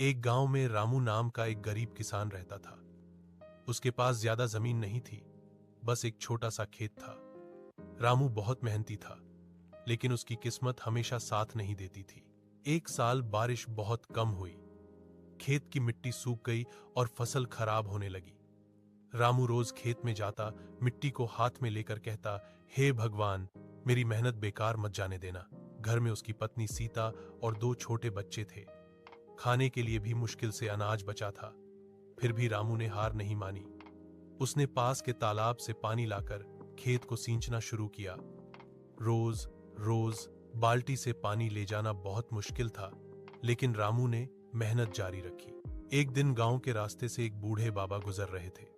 एक गांव में रामू नाम का एक गरीब किसान रहता था। उसके पास ज्यादा जमीन नहीं थी, बस एक छोटा सा खेत था। रामू बहुत मेहनती था, लेकिन उसकी किस्मत हमेशा साथ नहीं देती थी। एक साल बारिश बहुत कम हुई, खेत की मिट्टी सूख गई और फसल खराब होने लगी। रामू रोज खेत में जाता, मिट्टी को हाथ में लेकर कहता, हे भगवान, मेरी मेहनत बेकार मत जाने देना। घर में उसकी पत्नी सीता और 2 छोटे बच्चे थे। खाने के लिए भी मुश्किल से अनाज बचा था। फिर भी रामू ने हार नहीं मानी। उसने पास के तालाब से पानी लाकर खेत को सींचना शुरू किया। रोज रोज बाल्टी से पानी ले जाना बहुत मुश्किल था, लेकिन रामू ने मेहनत जारी रखी। एक दिन गांव के रास्ते से एक बूढ़े बाबा गुजर रहे थे।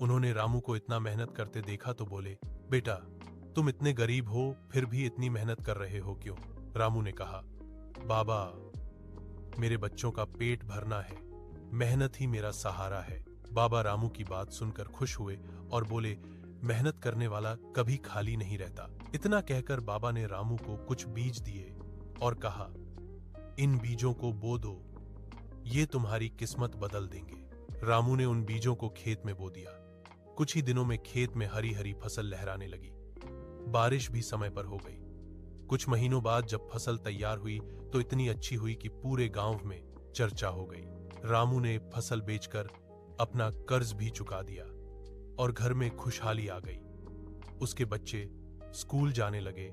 उन्होंने रामू को इतना मेहनत करते देखा तो बोले, बेटा, तुम इतने गरीब हो फिर भी इतनी मेहनत कर रहे हो क्यों? रामू ने कहा, बाबा, मेरे बच्चों का पेट भरना है, मेहनत ही मेरा सहारा है। बाबा रामू की बात सुनकर खुश हुए और बोले, मेहनत करने वाला कभी खाली नहीं रहता। इतना कहकर बाबा ने रामू को कुछ बीज दिए और कहा, इन बीजों को बो दो, ये तुम्हारी किस्मत बदल देंगे। रामू ने उन बीजों को खेत में बो दिया। कुछ ही दिनों में खेत में हरी हरी फसल लहराने लगी। बारिश भी समय पर हो गई। कुछ महीनों बाद जब फसल तैयार हुई तो इतनी अच्छी हुई कि पूरे गांव में चर्चा हो गई। रामू ने फसल बेचकर अपना कर्ज भी चुका दिया और घर में खुशहाली आ गई। उसके बच्चे स्कूल जाने लगे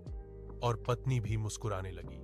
और पत्नी भी मुस्कुराने लगी।